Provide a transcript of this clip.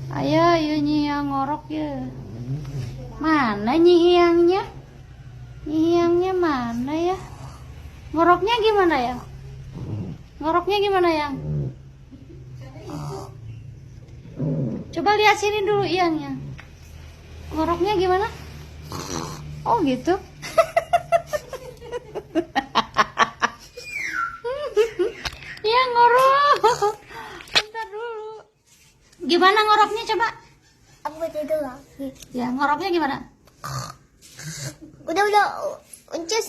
Ayo, yuk Nyihiang ngorok ya. Mana Nyihiangnya? Nyihiangnya mana ya? Ngoroknya gimana ya? Ngoroknya gimana yang? Coba lihat sini dulu Iyangnya. Ngoroknya gimana? Oh gitu. Iya ngorok. Bentar dulu. Gimana ngoroknya coba? Aku tidur lagi. Ya ngoroknya gimana? Udah uncus.